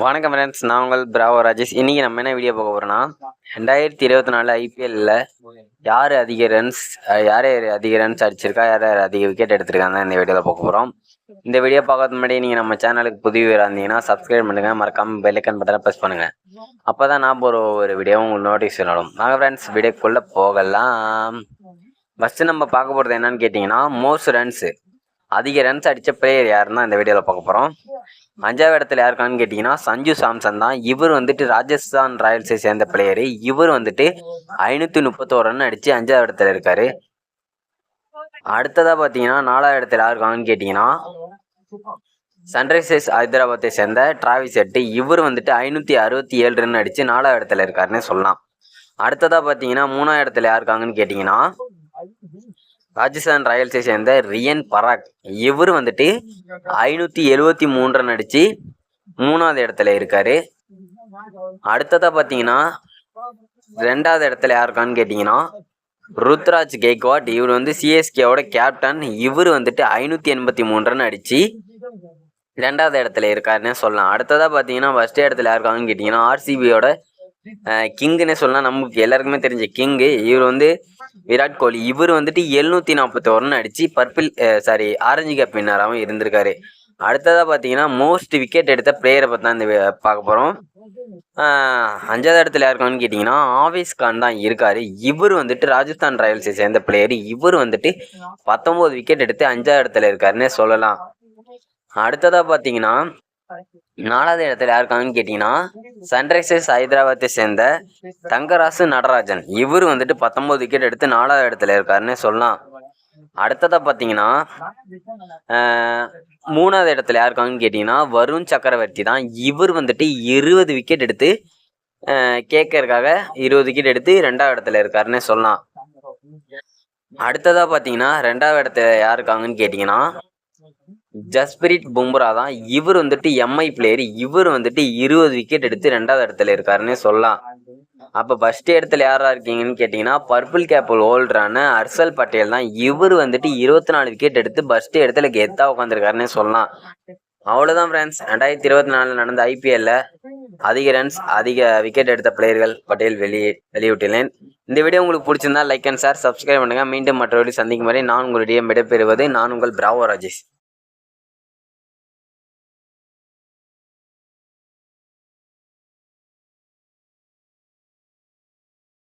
வணக்கம் ஃப்ரெண்ட்ஸ், நான் உங்கள் பிராவோ ராஜேஷ். இன்றைக்கி நம்ம என்ன வீடியோ பார்க்க போகிறோன்னா 2024 ஐபிஎல்லில் யார் அதிக ரன்ஸ் யார் யார் அதிக ரன்ஸ் அடிச்சிருக்கா, யார் யார் அதிக விக்கெட் எடுத்திருக்காங்க இந்த வீடியோவில் பார்க்க போகிறோம். இந்த வீடியோ பார்க்கறதுக்கு முன்னாடி நீங்கள் நம்ம சேனலுக்கு புதியவராக இருந்தீங்கன்னா சப்ஸ்கிரைப் பண்ணுங்கள், மறக்காமல் பெல் ஐக்கான் பட்டனை ப்ரெஸ் பண்ணுங்கள். அப்போ தான் நான் ஒரு வீடியோ உங்களுக்கு நோட்டிஃபிகேஷன் வரும். நாங்கள் ஃப்ரெண்ட்ஸ் வீடியோக்குள்ளே போகலாம். ஃபஸ்ட்டு நம்ம பார்க்க போகிறது என்னன்னு கேட்டிங்கன்னா, மோஸ்ட் ரன்ஸு அதிக ரன்ஸ் அடித்த பிளேயர் யாருன்னா இந்த வீடியோவில் பார்க்க போகிறோம். 5வது இடத்துல யாருக்கான்னு கேட்டிங்கன்னா சஞ்சு சாம்சன் தான். இவர் வந்துட்டு ராஜஸ்தான் ராயல்ஸை சேர்ந்த பிளேயரு. இவர் வந்துட்டு 531 ரன் அடித்து 5வது இடத்துல இருக்கார். அடுத்ததாக பார்த்தீங்கன்னா 4வது இடத்துல யாருக்காங்கன்னு கேட்டிங்கன்னா சன்ரைசர்ஸ் ஹைதராபாத்தை சேர்ந்த டிராவிஸ் ஹெட். இவர் வந்துட்டு 567 ரன் அடித்து 4வது இடத்துல இருக்காருன்னு சொல்லலாம். அடுத்ததாக பார்த்தீங்கன்னா 3வது இடத்துல யாருக்காங்கன்னு கேட்டிங்கன்னா ராஜஸ்தான் ராயல்ஸை சேர்ந்த ரியன் பராக். இவர் வந்துட்டு 573 ரன் அடித்து 3வது இடத்துல இருக்காரு. அடுத்ததாக பார்த்தீங்கன்னா 2வது இடத்துல யாருக்கான்னு கேட்டிங்கன்னா ருத்ராஜ் கெய்க்வாட். இவர் வந்து சிஎஸ்கேவோட கேப்டன். இவர் வந்துட்டு 583 ரன் அடித்து 2வது இடத்துல இருக்காருன்னு சொல்லலாம். அடுத்ததாக பார்த்தீங்கன்னா ஃபஸ்ட் இடத்துல யாருக்காங்கன்னு கேட்டிங்கன்னா ஆர்சிபியோட கிங்குன்னு சொல்லலாம். நமக்கு எல்லாருக்குமே தெரிஞ்ச கிங்கு. இவர் வந்து விராட் கோலி. இவர் வந்துட்டு 741 ரன் அடித்து ஆரஞ்சு கேப் வின்னராகவும் இருந்திருக்காரு. அடுத்ததாக பார்த்தீங்கன்னா மோஸ்ட் விக்கெட் எடுத்த பிளேயரை பற்றி தான் இந்த பார்க்க போகிறோம். 5வது இடத்துல யாருக்கான்னு கேட்டிங்கன்னா ஆவேஸ் கான் தான் இருக்கார். இவர் வந்துட்டு ராஜஸ்தான் ராயல்ஸை சேர்ந்த பிளேயர். இவர் வந்துட்டு 19 விக்கெட் எடுத்து 5வது இடத்துல இருக்காருன்னே சொல்லலாம். அடுத்ததாக பார்த்தீங்கன்னா 4வது இடத்துல யாருக்காங்கன்னு கேட்டிங்கன்னா சன்ரைசர்ஸ் ஹைதராபாத்தை சேர்ந்த தங்கராசு நடராஜன். இவர் வந்துட்டு 19 விக்கெட் எடுத்து 4வது இடத்துல இருக்காருன்னு சொல்லலாம். அடுத்ததாக பார்த்தீங்கன்னா 3வது இடத்துல யாருக்காங்கன்னு கேட்டிங்கன்னா வருண் சக்கரவர்த்தி தான். இவர் வந்துட்டு 20 விக்கெட் எடுத்து கேட்கறதுக்காக 20 விக்கெட் எடுத்து 2வது இடத்துல இருக்காருன்னு சொல்லலாம். அடுத்ததாக பார்த்தீங்கன்னா 2வது இடத்துல யாருக்காங்கன்னு கேட்டிங்கன்னா ஜஸ்பிரீத் பும்ரா தான். இவர் வந்துட்டு எம்ஐ பிளேயர். இவர் வந்துட்டு 20 விக்கெட் எடுத்து 2வது இடத்துல இருக்காருன்னு சொல்லலாம். அப்போ ஃபர்ஸ்ட் இடத்துல யாரா இருக்கீங்கன்னு கேட்டிங்கன்னா பர்பிள் கேப் ஹோல்டரான ஹர்ஷல் பட்டேல் தான். இவர் வந்துட்டு 24 விக்கெட் எடுத்து ஃபர்ஸ்ட் இடத்துல கெத்தாக உட்காந்துருக்காருன்னு சொல்லலாம். அவ்வளோதான் ஃப்ரெண்ட்ஸ், 2024 நடந்த ஐபிஎல்ல அதிக ரன்ஸ் அதிக விக்கெட் எடுத்த பிளேயர்கள் பட்டியல் வெளியிட்டுள்ளேன். இந்த வீடியோ உங்களுக்கு பிடிச்சிருந்தா லைக் அண்ட் ஷேர், சப்ஸ்கிரைப் பண்ணுங்கள். மீண்டும் மற்ற வீடியோ சந்திக்கும் வரை நான் உங்களுடைய விடைபெறுவது நான் உங்கள் பிராவோ ராஜேஷ்.